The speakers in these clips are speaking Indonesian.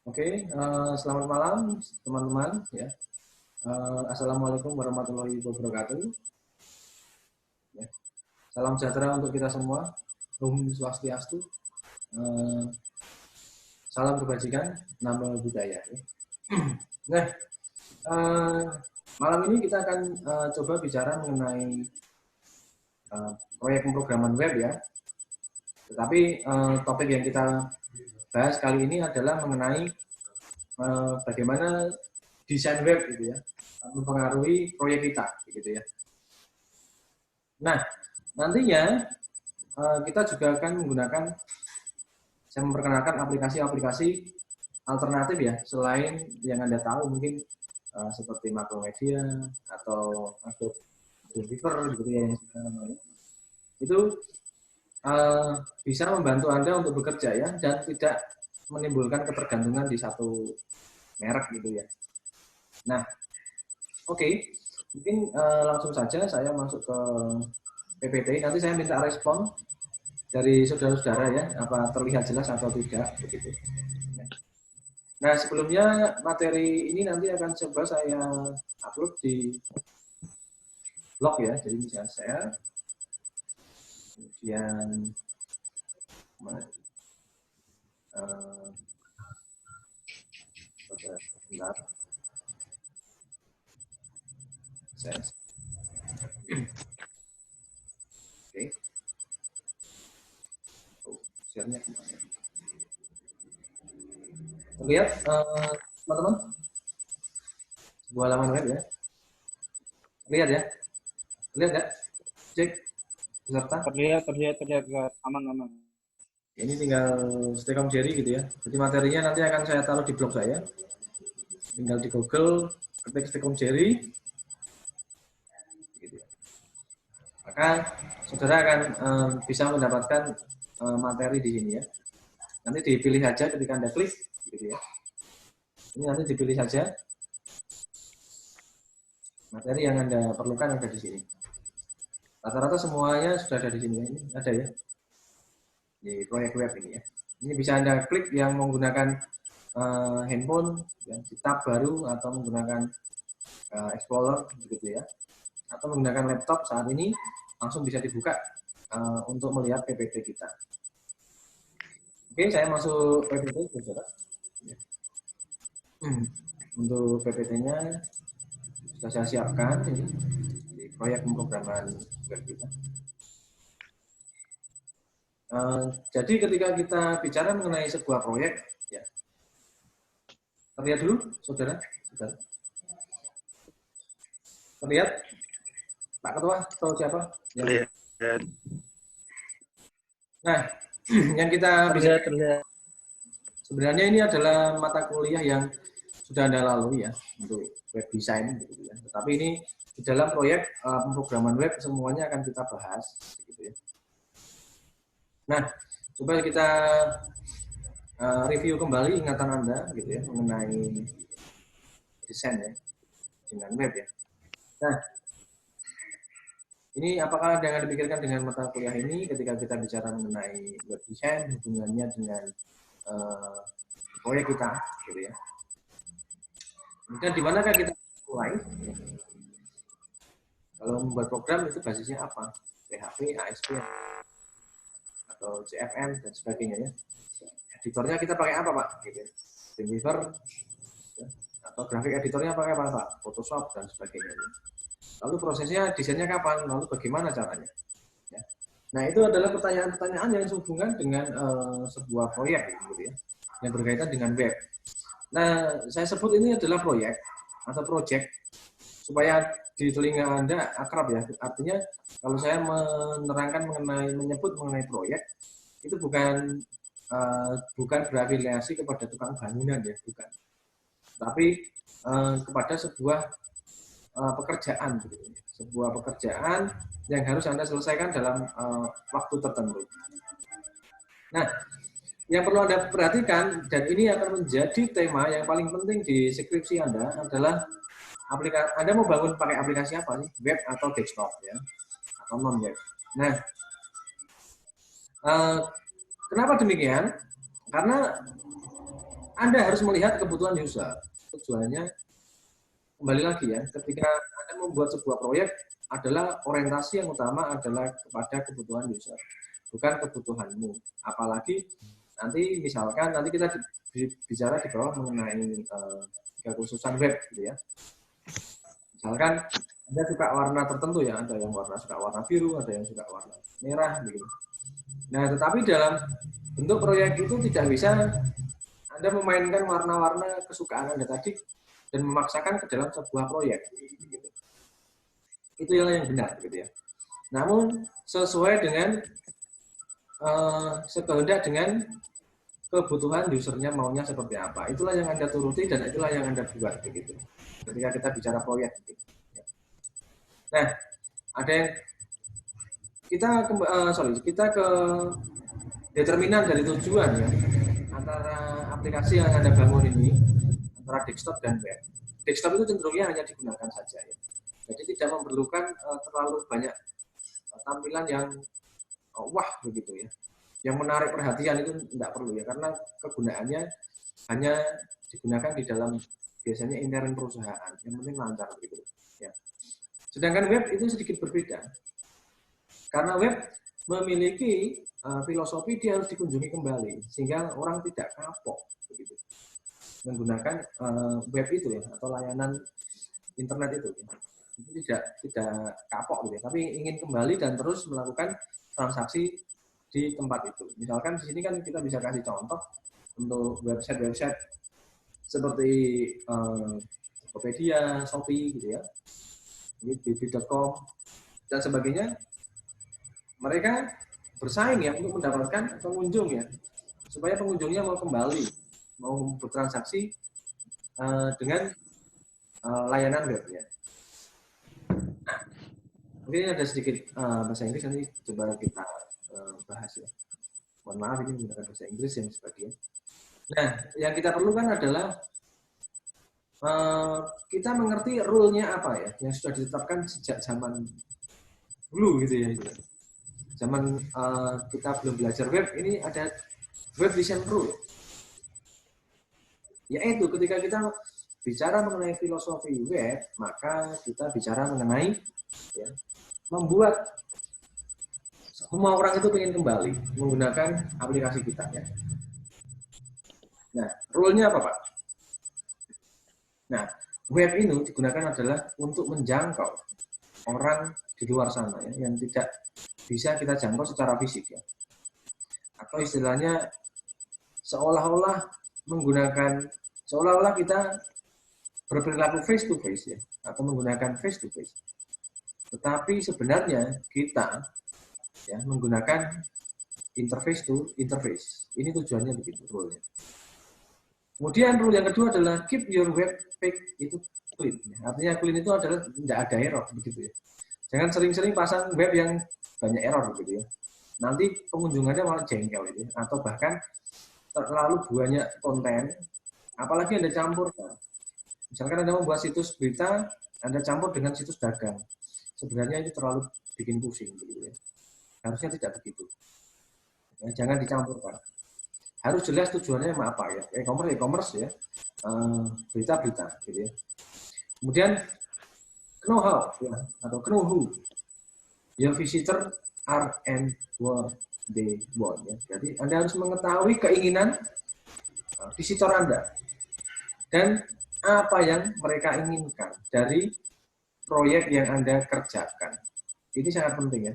Oke, selamat malam teman-teman ya. Assalamualaikum warahmatullahi wabarakatuh. Ya. Salam sejahtera untuk kita semua. Om Swastiastu. Salam kebajikan, nama budaya. Ya. Nah, malam ini kita akan coba bicara mengenai proyek pemrograman web ya. Tetapi topik yang kita bahas kali ini adalah mengenai bagaimana desain web gitu ya mempengaruhi proyek kita gitu ya. Nah, nantinya kita juga akan menggunakan, saya memperkenalkan aplikasi-aplikasi alternatif ya, selain yang Anda tahu mungkin seperti Macromedia atau Adobe Reader gitu ya, itu bisa membantu Anda untuk bekerja ya, dan tidak menimbulkan ketergantungan di satu merek gitu ya. Nah, oke. Mungkin langsung saja saya masuk ke PPT. Nanti saya minta respon dari saudara-saudara ya, apa terlihat jelas atau tidak begitu. Nah, sebelumnya materi ini nanti akan coba saya upload di blog ya. Jadi misalnya saya kemudian bentar. Saya oke. Share-nya kemana? Lihat teman-teman, sebuah halaman web ya. Lihat ya, lihat ya, cek peserta. Terlihat aman. Ini tinggal stay home Jerry gitu ya. Jadi materinya nanti akan saya taruh di blog saya. Tinggal di Google ketik stay home Jerry. Gitu ya. Maka saudara akan bisa mendapatkan materi di sini ya. Nanti dipilih saja ketika Anda klik gitu ya. Ini nanti dipilih saja materi yang Anda perlukan ada di sini. Rata-rata semuanya sudah ada di sini. Ini ada ya. Di proyek web ini ya. Ini bisa Anda klik yang menggunakan handphone yang di tab baru atau menggunakan Explorer begitu ya. Atau menggunakan laptop saat ini langsung bisa dibuka untuk melihat PPT kita. Oke, saya masuk PPT, saudara. Untuk PPT-nya sudah saya siapkan ini di proyek pemrograman web kita. Jadi ketika kita bicara mengenai sebuah proyek, ya, terlihat dulu, saudara. Terlihat, Pak Ketua atau siapa? Terlihat. Nah, yang kita bisa sebenarnya ini adalah mata kuliah yang sudah Anda lalui ya untuk web design gitu ya. Tetapi ini di dalam proyek pemrograman web semuanya akan kita bahas gitu ya. Nah, coba kita review kembali ingatan Anda gitu ya mengenai desain ya dengan web ya. Nah, ini apakah ada yang dipikirkan dengan mata kuliah ini ketika kita bicara mengenai web design hubungannya dengan proyek kita gitu ya. Kemudian di manakah kita mulai? Kalau membuat program itu basisnya apa? PHP, ASP, atau CFM dan sebagainya ya. Editornya kita pakai apa Pak? Gitu. Dreamweaver ya. Atau grafik editornya pakai apa Pak? Photoshop dan sebagainya. Ya. Lalu prosesnya desainnya kapan? Lalu bagaimana caranya? Ya. Nah itu adalah pertanyaan-pertanyaan yang sehubungan dengan sebuah proyek gitu ya, yang berkaitan dengan web. Nah saya sebut ini adalah proyek atau project supaya di telinga Anda akrab ya. Artinya kalau saya menyebut mengenai proyek itu bukan berafiliasi kepada tukang bangunan ya, bukan. Tapi kepada sebuah pekerjaan gitu. Sebuah pekerjaan yang harus Anda selesaikan dalam waktu tertentu. Nah, yang perlu Anda perhatikan dan ini akan menjadi tema yang paling penting di skripsi Anda adalah Anda mau bangun pakai aplikasi apa sih? Web atau desktop ya? Atau non web. Nah, kenapa demikian? Karena Anda harus melihat kebutuhan user. Tujuannya, kembali lagi ya, ketika Anda membuat sebuah proyek, adalah orientasi yang utama adalah kepada kebutuhan user, bukan kebutuhanmu. Apalagi nanti misalkan nanti kita bicara di bawah mengenai kekhususan web gitu ya. Misalkan Anda suka warna tertentu ya, ada yang suka warna biru, ada yang suka warna merah gitu. Nah, tetapi dalam bentuk proyek itu tidak bisa Anda memainkan warna-warna kesukaan Anda tadi dan memaksakan ke dalam sebuah proyek gitu. Itu yang benar gitu ya. Namun sesuai dengan sekehendak dengan kebutuhan usernya maunya seperti apa. Itulah yang Anda turuti dan itulah yang Anda buat begitu. Ketika kita bicara proyek gitu. Nah, ada yang kita ke determinan dari tujuan ya antara aplikasi yang Anda bangun ini antara desktop dan web. Desktop itu cenderungnya hanya digunakan saja ya. Jadi tidak memerlukan terlalu banyak tampilan yang wah begitu ya. Yang menarik perhatian itu tidak perlu ya karena kegunaannya hanya digunakan di dalam biasanya intern perusahaan. Yang penting lancar begitu ya. Sedangkan web itu sedikit berbeda. Karena web memiliki filosofi dia harus dikunjungi kembali sehingga orang tidak kapok begitu. Menggunakan web itu ya atau layanan internet itu ya. Tidak kapok gitu ya, tapi ingin kembali dan terus melakukan transaksi di tempat itu. Misalkan di sini kan kita bisa kasih contoh untuk website seperti Tokopedia, Shopee gitu ya, bb.com dan sebagainya. Mereka bersaing ya untuk mendapatkan pengunjung ya, supaya pengunjungnya mau kembali, mau bertransaksi dengan layanan webnya. Nah, mungkin ada sedikit bahasa Inggris nanti coba kita bahas ya. Mohon maaf ini menggunakan bahasa Inggris yang sebagian. Nah, yang kita perlukan adalah kita mengerti rule-nya apa ya, yang sudah ditetapkan sejak zaman dulu gitu ya. Zaman kita belum belajar web, ini ada web design rule. Yaitu ketika kita bicara mengenai filosofi web, maka kita bicara mengenai ya, membuat semua orang itu ingin kembali menggunakan aplikasi kita ya. Nah, rule-nya apa Pak? Nah, web ini digunakan adalah untuk menjangkau orang di luar sana ya, yang tidak bisa kita jangkau secara fisik ya. Atau istilahnya seolah-olah kita berperilaku face to face ya, atau menggunakan face to face. Tetapi sebenarnya kita ya menggunakan interface to interface. Ini tujuannya begitu rule-nya. Kemudian rule yang kedua adalah keep your web page itu clean. Artinya clean itu adalah tidak ada error begitu ya. Jangan sering-sering pasang web yang banyak error begitu ya. Nanti pengunjungannya malah jengkel itu, atau bahkan terlalu banyak konten, apalagi Anda campurkan. Misalkan Anda membuat situs berita, Anda campur dengan situs dagang. Sebenarnya itu terlalu bikin pusing begitu ya. Harusnya tidak begitu. Ya, jangan dicampurkan. Harus jelas tujuannya apa ya. E-commerce ya. Berita-berita gitu ya. Kemudian know how ya, atau know who. Your visitor are and what they want ya. Jadi Anda harus mengetahui keinginan visitor Anda dan apa yang mereka inginkan dari proyek yang Anda kerjakan. Ini sangat penting ya.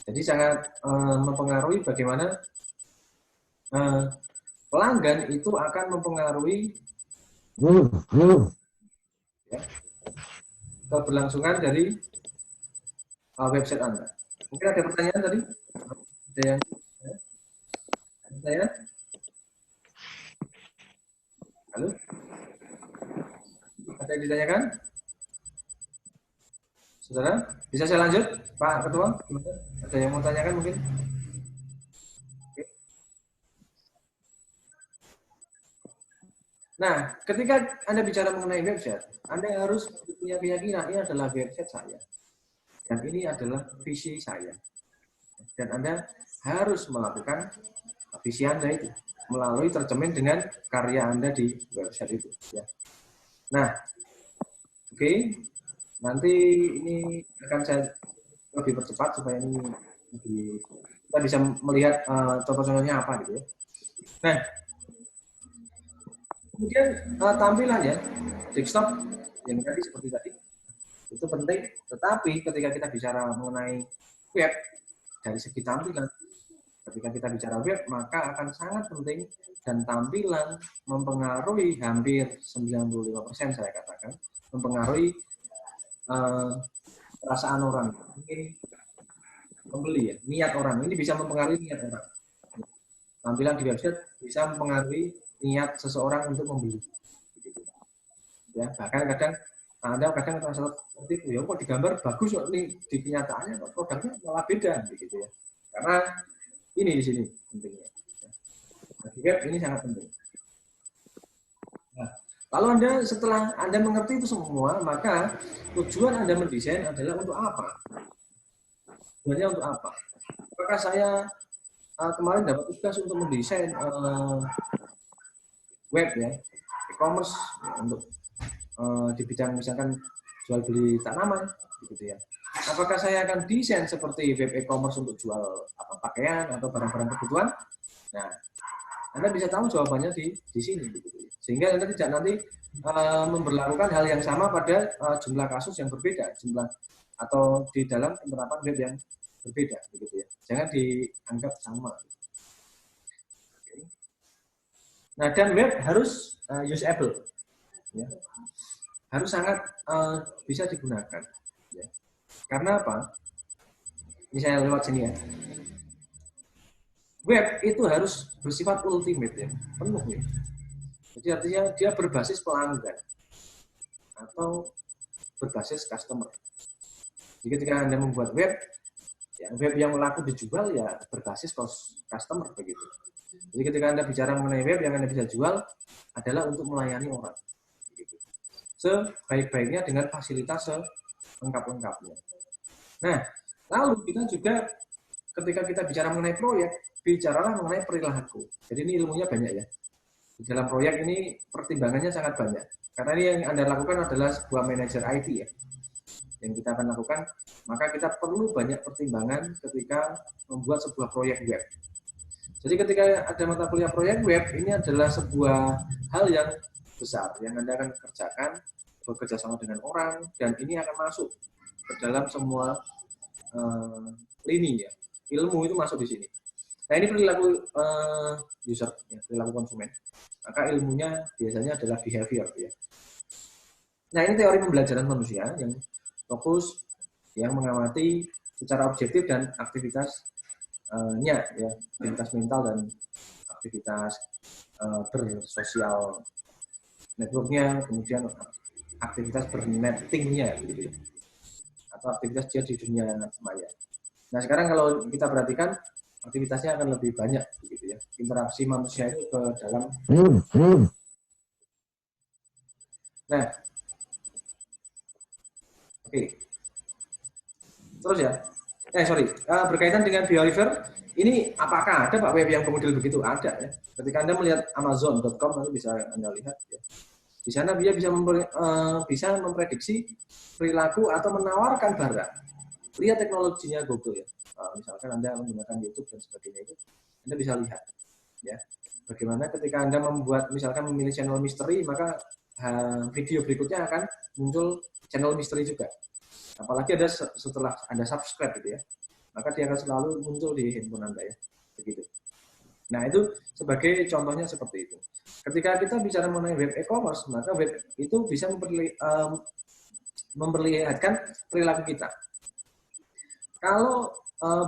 Jadi sangat mempengaruhi bagaimana pelanggan itu akan mempengaruhi ya, keberlangsungan dari website Anda. Mungkin ada pertanyaan tadi? Ada yang saya? Halo? Ada yang ditanyakan? Saudara, bisa saya lanjut? Pak Ketua, ada yang mau tanyakan mungkin? Nah, ketika Anda bicara mengenai website, Anda harus punya keyakinan ini adalah website saya. Dan ini adalah visi saya. Dan Anda harus melakukan visi Anda itu melalui tercemin dengan karya Anda di website itu. Ya. Nah, oke. Nanti ini akan saya lebih percepat supaya ini lebih, kita bisa melihat contoh-contohnya apa gitu ya. Nah, kemudian tampilan ya, desktop yang tadi seperti tadi itu penting. Tetapi ketika kita bicara mengenai web dari segi tampilan, ketika kita bicara web maka akan sangat penting dan tampilan mempengaruhi hampir 95% saya katakan mempengaruhi perasaan orang, mungkin pembeli ya, niat orang ini bisa mempengaruhi niat orang. Tampilan di website bisa mempengaruhi niat seseorang untuk membeli. Ya, bahkan kadang Anda kadang merasa seperti ya kok digambar bagus kok nih di kenyataannya kok produknya malah beda gitu ya. Karena ini di sini pentingnya. Bagi web ini sangat penting. Nah, lalu setelah Anda mengerti itu semua, maka tujuan Anda mendesain adalah untuk apa? Tujuannya untuk apa? Apakah saya kemarin dapat tugas untuk mendesain web ya, e-commerce ya, untuk di bidang misalkan jual beli tanaman, gitu ya. Apakah saya akan desain seperti web e-commerce untuk jual pakaian atau barang-barang kebutuhan? Nah, Anda bisa tahu jawabannya di sini, gitu. Sehingga Anda tidak nanti memberlakukan hal yang sama pada jumlah kasus yang berbeda, jumlah atau di dalam penerapan web yang berbeda, begitu ya. Jangan dianggap sama. Nah, dan web harus usable, ya. Harus sangat bisa digunakan. Ya. Karena apa? Ini saya lewat sini ya. Web itu harus bersifat ultimate ya, penuh ya. Jadi artinya dia berbasis pelanggan atau berbasis customer. Jadi ketika Anda membuat web, ya, web yang laku dijual ya berbasis customer begitu. Jadi ketika Anda bicara mengenai web yang Anda bisa jual adalah untuk melayani orang. Begitu. Sebaik-baiknya dengan fasilitas selengkap-lengkapnya. Nah, lalu kita juga ketika kita bicara mengenai proyek, bicaralah mengenai perilaku. Jadi ini ilmunya banyak ya. Di dalam proyek ini pertimbangannya sangat banyak. Karena ini yang Anda lakukan adalah sebuah manajer IT ya. Yang kita akan lakukan, maka kita perlu banyak pertimbangan ketika membuat sebuah proyek web. Jadi ketika ada mata kuliah proyek web, ini adalah sebuah hal yang besar yang Anda akan kerjakan, bekerja sama dengan orang, dan ini akan masuk ke dalam semua lini ya. Ilmu itu masuk di sini. Nah ini perilaku user, ya, perilaku konsumen. Maka ilmunya biasanya adalah behavior ya. Nah ini teori pembelajaran manusia yang fokus, yang mengamati secara objektif dan aktivitasnya ya, aktivitas mental dan aktivitas bersosial networknya, kemudian aktivitas bernettingnya gitu, atau aktivitas dia di dunia maya. Nah sekarang kalau kita perhatikan aktivitasnya akan lebih banyak gitu ya, interaksi manusia itu ke dalam. Nah, oke. Terus ya, berkaitan dengan behavior, ini apakah ada Pak web yang model begitu? Ada ya. Ketika Anda melihat Amazon.com nanti bisa Anda lihat ya. Di sana dia bisa memprediksi perilaku atau menawarkan barang. Lihat teknologinya Google ya. Misalkan Anda menggunakan YouTube dan sebagainya itu, Anda bisa lihat ya. Bagaimana ketika Anda misalkan memilih channel misteri, maka video berikutnya akan muncul channel misteri juga. Apalagi ada setelah Anda subscribe gitu ya, maka dia akan selalu muncul di handphone Anda ya, begitu. Nah itu sebagai contohnya seperti itu. Ketika kita bicara mengenai web e-commerce, maka web itu bisa memperlihatkan perilaku kita. Kalau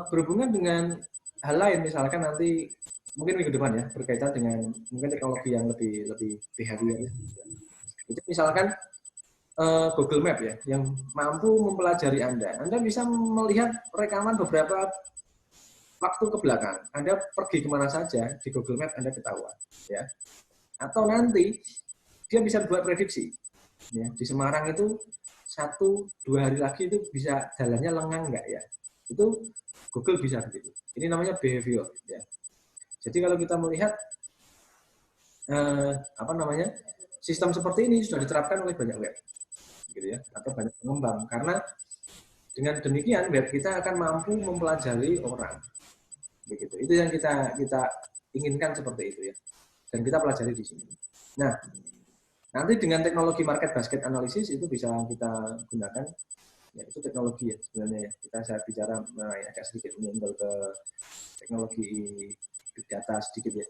berhubungan dengan hal lain, misalkan nanti mungkin minggu depan ya, berkaitan dengan mungkin teknologi yang lebih behavior ya. Itu misalkan Google Map ya, yang mampu mempelajari Anda. Anda bisa melihat rekaman beberapa waktu ke belakang. Anda pergi kemana saja di Google Map Anda ketahuan, ya. Atau nanti dia bisa buat prediksi. Ya, di Semarang itu 1-2 hari lagi itu bisa jalannya lengang nggak ya? Itu Google bisa begitu. Ini namanya behavior. Ya. Jadi kalau kita melihat sistem seperti ini sudah diterapkan oleh banyak web, gitu ya, atau banyak pengembang. Karena dengan demikian web kita akan mampu mempelajari orang, begitu. Itu yang kita inginkan seperti itu ya, dan kita pelajari di sini. Nah, nanti dengan teknologi market basket analysis itu bisa kita gunakan, ya itu teknologi ya sebenarnya ya. Saya bicara agak sedikit menyenggol ke teknologi big data sedikit ya.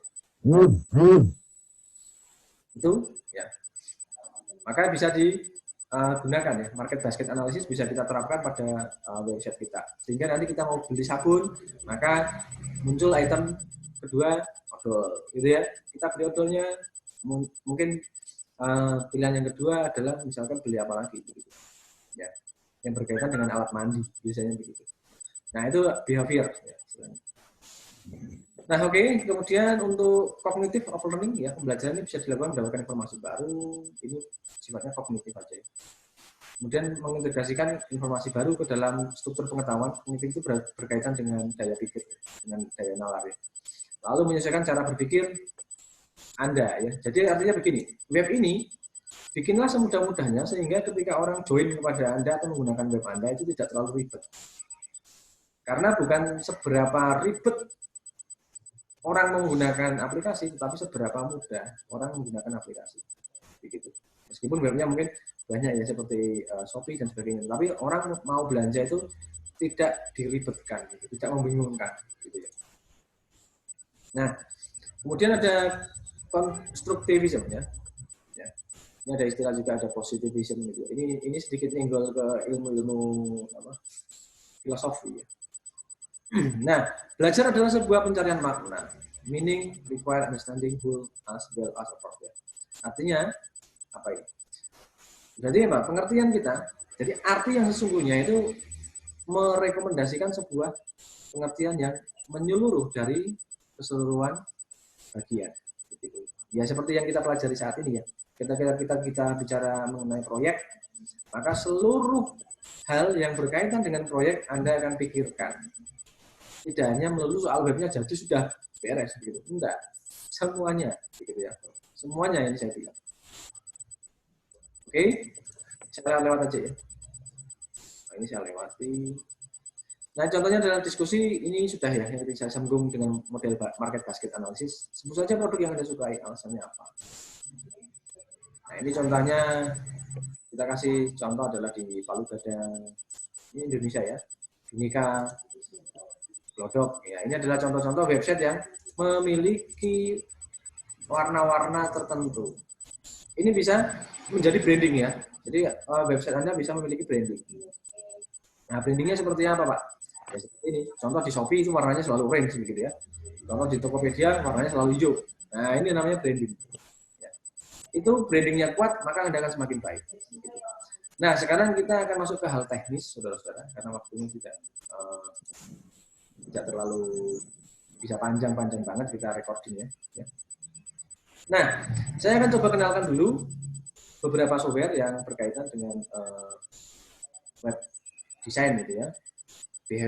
Itu ya. Maka bisa digunakan ya, market basket analysis bisa kita terapkan pada website kita. Sehingga nanti kita mau beli sabun, maka muncul item kedua odol, gitu ya. Kita beli odolnya, mungkin pilihan yang kedua adalah misalkan beli apa lagi, gitu. Ya, yang berkaitan dengan alat mandi biasanya begitu. Nah itu behavior. Ya, nah oke. Kemudian untuk cognitive of learning ya, pembelajaran ini bisa dilakukan mendapatkan informasi baru, ini sifatnya kognitif aja. Kemudian mengintegrasikan informasi baru ke dalam struktur pengetahuan. Kognitif itu berkaitan dengan daya pikir, dengan daya nalar ya. Lalu menyesuaikan cara berpikir Anda ya. Jadi artinya begini, web ini bikinlah semudah-mudahnya sehingga ketika orang join kepada Anda atau menggunakan web Anda itu tidak terlalu ribet. Karena bukan seberapa ribet orang menggunakan aplikasi, tetapi seberapa mudah orang menggunakan aplikasi. Begitu. Meskipun webnya mungkin banyak ya seperti Shopee dan sebagainya, tapi orang mau belanja itu tidak diribetkan, gitu, tidak membingungkan. Gitu ya. Nah, kemudian ada constructivism ya. Ini ada istilah juga, ada positivism gitu. Ini sedikit nyenggol ke ilmu-ilmu filosofi ya. Nah, belajar adalah sebuah pencarian makna. Meaning require understanding whole as well as apart. Ya. Artinya apa ini? Jadi apa? Pengertian kita. Jadi arti yang sesungguhnya itu merekomendasikan sebuah pengertian yang menyeluruh dari keseluruhan bagian. Gitu. Ya seperti yang kita pelajari saat ini ya. Ketika kita bicara mengenai proyek, maka seluruh hal yang berkaitan dengan proyek Anda akan pikirkan. Tidak hanya melulu soal webnya jadi sudah beres gitu. Enggak. Semuanya begitu ya. Semuanya yang saya bilang. Oke. Saya lewat aja ya. Nah, ini saya lewati. Nah, contohnya dalam diskusi ini sudah ya yang saya sambung dengan model market basket analysis. Sebut saja produk yang Anda sukai, alasannya apa. Nah, ini contohnya kita kasih contoh adalah di Palu Gadang. Ini Indonesia ya. Binika Glodok. Ya, ini adalah contoh-contoh website yang memiliki warna-warna tertentu. Ini bisa menjadi branding ya. Jadi website Anda bisa memiliki branding. Nah, brandingnya seperti apa, Pak? Ya, seperti ini. Contoh di Shopee itu warnanya selalu orange begitu ya. Contoh di Tokopedia warnanya selalu hijau. Nah, ini namanya branding. Ya. Itu brandingnya kuat, maka Anda akan semakin baik. Nah, sekarang kita akan masuk ke hal teknis, saudara-saudara, karena waktunya tidak terlalu bisa panjang-panjang banget kita recordingnya. Ya. Nah, saya akan coba kenalkan dulu beberapa software yang berkaitan dengan web design gitu ya,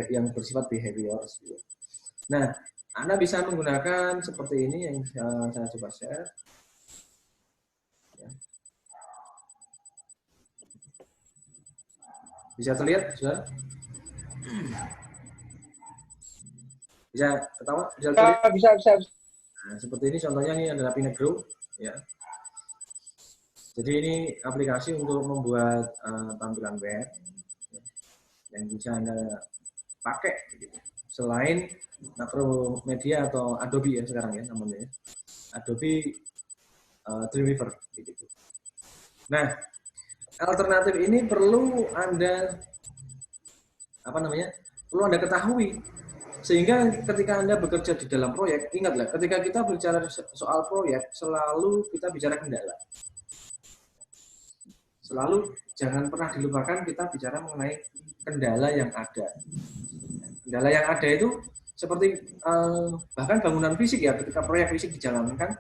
yang bersifat behavior. Gitu. Nah, Anda bisa menggunakan seperti ini yang saya coba share. Ya. Bisa terlihat, sudah? Bisa ketawa? Bisa terlihat? Bisa. Nah, seperti ini contohnya, ini adalah Pinagro ya. Jadi ini aplikasi untuk membuat tampilan web ya, yang bisa Anda pakai gitu. Selain Macromedia atau Adobe ya sekarang ya namanya ya. Adobe Dreamweaver gitu. Nah, alternatif ini perlu Anda perlu Anda ketahui. Sehingga ketika Anda bekerja di dalam proyek, ingatlah ketika kita bicara soal proyek, selalu kita bicara kendala. Selalu jangan pernah dilupakan kita bicara mengenai kendala yang ada. Kendala yang ada itu seperti bahkan bangunan fisik ya, ketika proyek fisik dijalankan,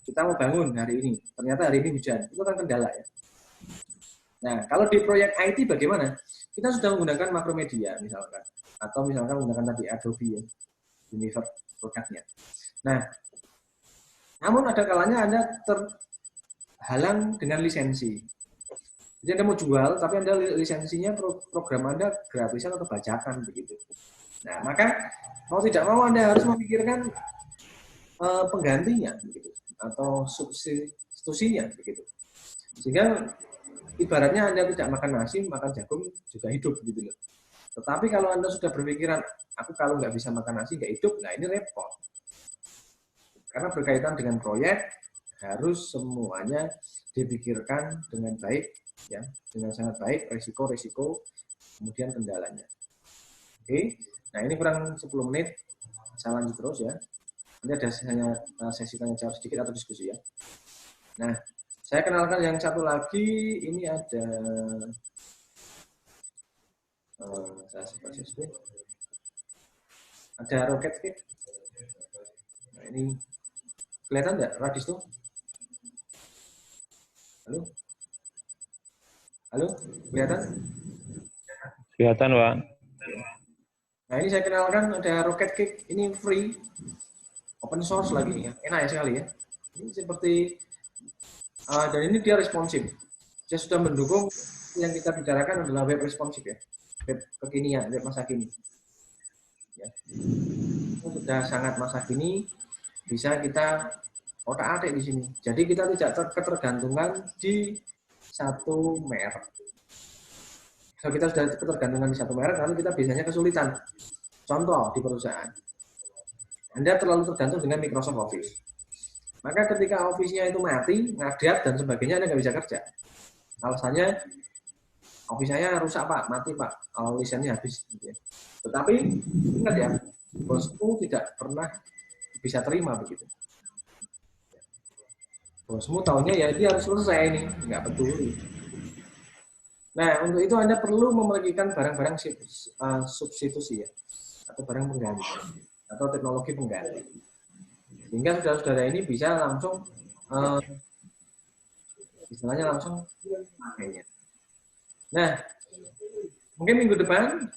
kita mau bangun hari ini, ternyata hari ini hujan, itu kan kendala ya. Nah, kalau di proyek IT bagaimana? Kita sudah menggunakan Macromedia misalkan, atau misalkan menggunakan tadi Adobe ya, Dreamweaver produknya. Nah, namun ada kalanya Anda terhalang dengan lisensi. Jadi Anda mau jual, tapi Anda lisensinya program Anda gratisan atau bajakan begitu. Nah, maka mau tidak mau Anda harus memikirkan penggantinya begitu, atau substitusinya begitu. Sehingga ibaratnya Anda tidak makan nasi, makan jagung juga hidup gitu loh. Tetapi kalau Anda sudah berpikiran, aku kalau nggak bisa makan nasi nggak hidup, nah ini repot. Karena berkaitan dengan proyek, harus semuanya dipikirkan dengan baik, ya, dengan sangat baik, resiko-resiko, kemudian kendalanya. Oke, nah ini kurang 10 menit, saya lanjut terus ya. Nanti ada hanya sesi tanya jawab sedikit atau diskusi ya. Nah, saya kenalkan yang satu lagi, ini ada saya sebut ada roket kit. Nah, ini kelihatan nggak Radis tuh? Halo? Halo? Kelihatan? Kelihatan, Pak. Nah, ini saya kenalkan ada Rocket Cake, ini free, open source lagi ya, enak ya sekali ya. Ini seperti, dan ini dia responsif. Saya sudah mendukung yang kita bicarakan adalah web responsif ya, web kekinian, web masa kini. Ya. Itu sudah sangat masa kini, bisa kita otak-atik di sini. Jadi kita tidak ketergantungan di satu merek. Kalau kita sudah ketergantungan di satu merek, lalu kita biasanya kesulitan. Contoh di perusahaan, Anda terlalu tergantung dengan Microsoft Office. Maka ketika Office-nya itu mati, ngadat dan sebagainya, Anda nggak bisa kerja. Alasannya, Office saya rusak Pak, mati Pak, lisensinya habis. Tetapi ingat ya, bosmu tidak pernah bisa terima begitu. Bosmu tahunya ya dia harus selesai ini, nggak peduli. Nah, untuk itu Anda perlu memilikikan barang-barang substitusi ya, atau barang pengganti, atau teknologi pengganti. Sehingga saudara-saudara ini bisa langsung, istilahnya langsung pakainya. Nah, mungkin minggu depan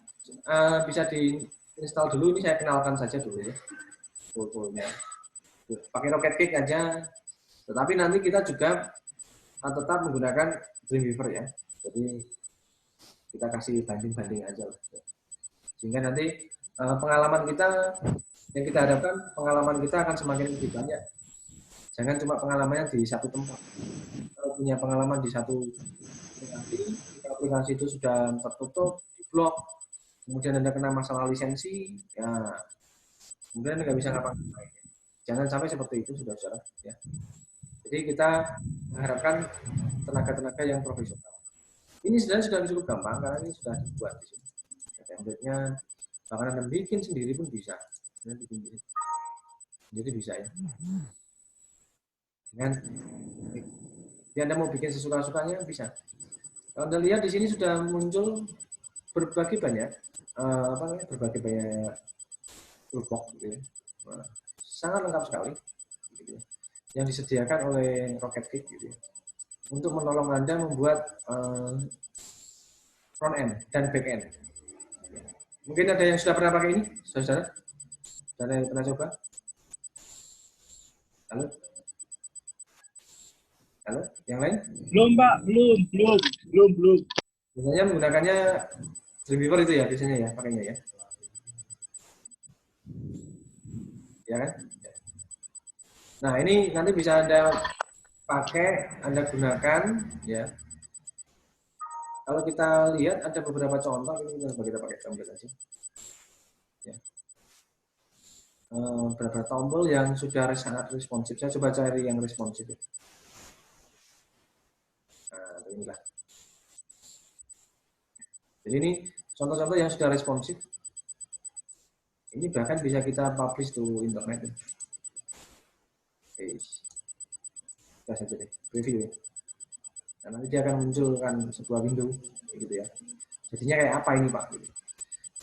bisa diinstal dulu, ini saya kenalkan saja dulu ya, toolnya. Pakai Rocket Cake aja, tetapi nanti kita juga tetap menggunakan Dreamweaver ya. Jadi kita kasih banding-banding aja lah. Sehingga nanti pengalaman kita yang kita harapkan, pengalaman kita akan semakin lebih banyak. Jangan cuma pengalamannya di satu tempat. Kalau punya pengalaman di satu aplikasi itu sudah tertutup, diblok, kemudian Anda kena masalah lisensi, ya kemudian Anda nggak bisa ngapa-ngapain. Jangan sampai seperti itu, saudara-saudara. Ya. Jadi kita mengharapkan tenaga-tenaga yang profesional. Ini sebenarnya sudah cukup gampang karena ini sudah dibuat di sini. Template-nya bahkan Anda bikin sendiri pun bisa. Jadi bisa ya. Dengan ya Anda mau bikin sesuka-sukanya bisa. Kalau Anda lihat di sini sudah muncul berbagai banyak berbagai banyak toolbox gitu ya. Sangat lengkap sekali gitu ya, yang disediakan oleh Rocket Cake gitu ya, untuk menolong Anda membuat front end dan back end. Mungkin ada yang sudah pernah pakai ini, saudara? Ada yang pernah coba? Halo? Halo? Yang lain? Belum, Pak. Belum. Biasanya menggunakannya Dreamweaver itu ya, biasanya ya, pakainya ya. Ya kan? Nah, ini nanti bisa Anda pakai, Anda gunakan ya. Kalau kita lihat ada beberapa contoh, ini kita pakai template aja. Ya. Beberapa tombol yang sudah sangat responsif. Saya coba cari yang responsif. Ya. Nah, inilah. Jadi ini contoh-contoh yang sudah responsif. Ini bahkan bisa kita publish to internet. Oke. Kita saja deh, preview ya. Nah, nanti dia akan munculkan sebuah window, gitu ya. Jadinya kayak apa ini Pak? Gitu.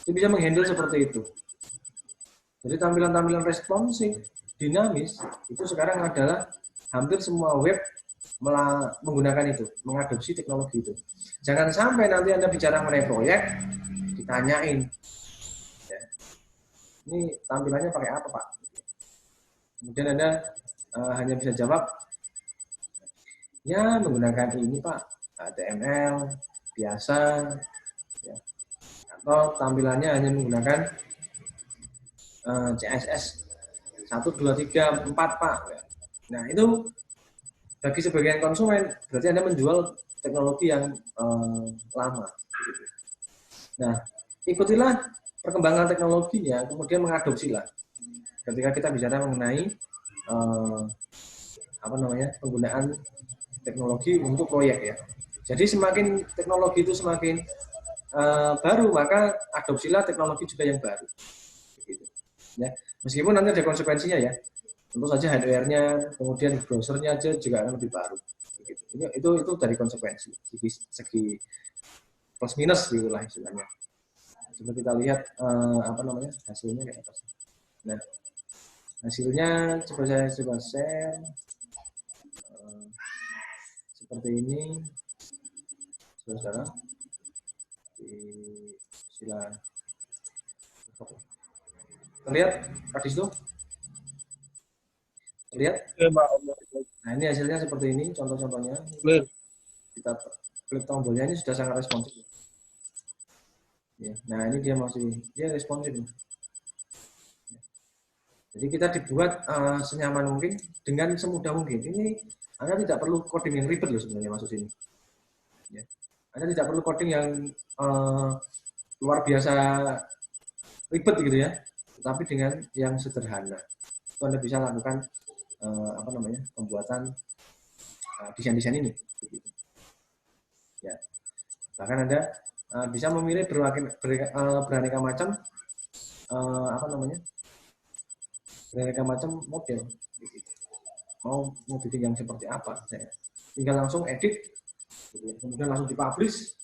Itu bisa menghandle seperti itu. Jadi tampilan-tampilan responsif, dinamis, itu sekarang adalah hampir semua web menggunakan itu, mengadopsi teknologi itu. Jangan sampai nanti Anda bicara mengenai proyek, ditanyain, ya, ini tampilannya pakai apa Pak? Kemudian Anda hanya bisa jawab, ya menggunakan ini Pak, HTML biasa, ya. Atau tampilannya hanya menggunakan CSS 1, 2, 3, 4 Pak. Nah itu bagi sebagian konsumen berarti Anda menjual teknologi yang lama. Nah ikutilah perkembangan teknologinya, kemudian mengadopsilah. Ketika kita bicara mengenai penggunaan teknologi untuk proyek ya. Jadi semakin teknologi itu semakin baru, maka adopsilah teknologi juga yang baru. Begitu. Ya. Meskipun nanti ada konsekuensinya ya. Tentu saja hardware-nya, kemudian browser-nya aja juga akan lebih baru. Begitu. Itu dari konsekuensi segi plus minus gitulah istilahnya. Coba kita lihat hasilnya kayak apa sih. Nah, hasilnya coba saya share seperti ini, saudara. Sila terlihat tadi itu terlihat. Nah ini hasilnya seperti ini, contoh-contohnya. Kita klik tombolnya, ini sudah sangat responsif. Ya. Nah ini dia responsif. Jadi kita dibuat senyaman mungkin dengan semudah mungkin. Ini Anda tidak perlu coding yang ribet loh sebenarnya masuk sini. Ya. Anda tidak perlu coding yang luar biasa ribet gitu ya, tetapi dengan yang sederhana. Itu Anda bisa lakukan pembuatan desain-desain ini. Ya. Bahkan Anda bisa memilih beraneka macam beraneka macam model. Mau bikin yang seperti apa, saya tinggal langsung edit, kemudian langsung dipublish.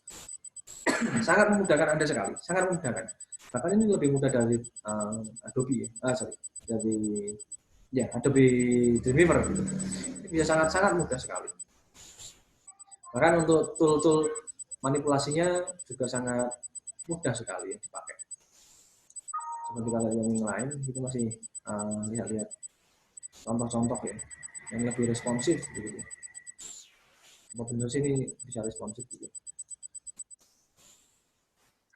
Sangat memudahkan Anda sekali, sangat memudahkan. Bahkan ini lebih mudah dari Adobe Adobe Dreamweaver gitu. Bisa sangat mudah sekali. Bahkan untuk tool-tool manipulasinya juga sangat mudah sekali ya dipakai. Seperti kita lihat yang lain, itu masih lihat-lihat contoh-contoh ya, yang lebih responsif gitu. Benar sini bisa responsif gitu.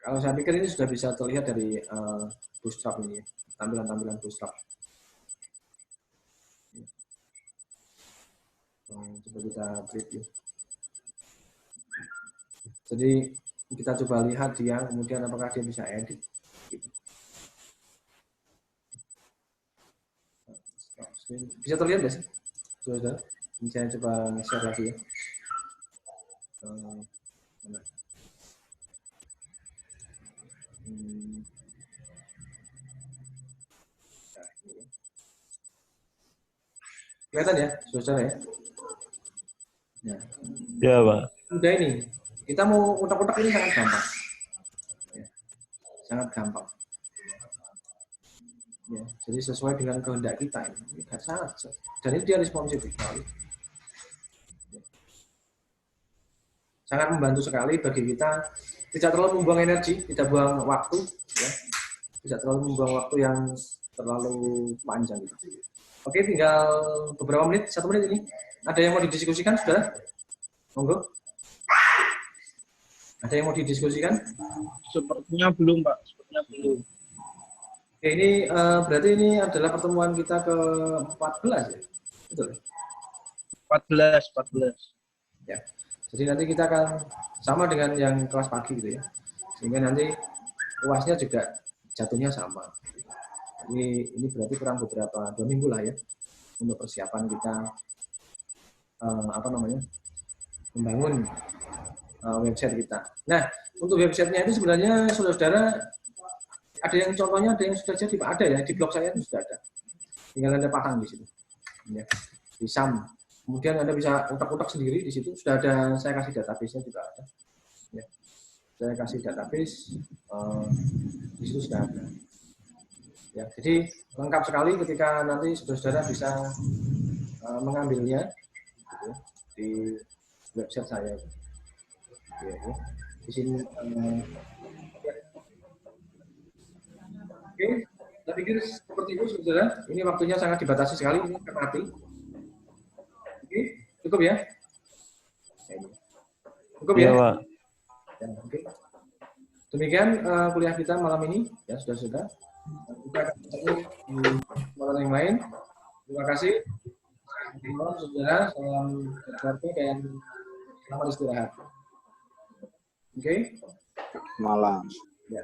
Kalau saya pikir ini sudah bisa terlihat dari Bootstrap ini, tampilan-tampilan Bootstrap. Coba kita preview. Jadi kita coba lihat dia, kemudian apakah dia bisa edit. Bisa terlihat nggak sih? Sudah. Ini saya coba share lagi ya. Kelihatan ya, saudara ya? Ya, Pak. Udah ini, kita mau utak-utak ini sangat gampang. Ya, sangat gampang. Ya, jadi sesuai dengan kehendak kita ini sangat. Dan ini dia responsif sekali. Sangat membantu sekali bagi kita, tidak terlalu membuang energi, tidak buang waktu, ya. Tidak terlalu membuang waktu yang terlalu panjang. Oke, tinggal beberapa menit, 1 menit ini. Ada yang mau didiskusikan, saudara? Monggo. Ada yang mau didiskusikan? Sepertinya belum, Pak. Sepertinya belum. Oke, ini berarti ini adalah pertemuan kita ke-14 ya? Betul? 14. Ya. Jadi nanti kita akan sama dengan yang kelas pagi gitu ya. Sehingga nanti UASnya juga jatuhnya sama. Ini berarti kurang beberapa 2 minggu lah ya untuk persiapan kita membangun website kita. Nah, untuk websitenya itu sebenarnya saudara-saudara ada yang contohnya, ada yang sudah jadi, Pak, ada ya di blog saya itu sudah ada. Tinggal Anda pasang di situ. Ya, di SAM. Kemudian Anda bisa utak-utak sendiri di situ. Sudah ada, saya kasih database-nya juga ada. Ya. Saya kasih database di situ sudah ada. Ya, jadi lengkap sekali ketika nanti saudara-saudara bisa mengambilnya gitu, di website saya. Ya. Di sini. Oke, Saya pikir seperti itu, saudara. Ini waktunya sangat dibatasi sekali, ini akan mati. Oke, cukup ya? Cukup ya? Iya, Pak. Ya, oke. Demikian kuliah kita malam ini, ya sudah. Kita akan ketemu di malam yang lain. Terima kasih. Salam saudara, salam keluarga dan selamat istirahat. Oke? Malam. Ya.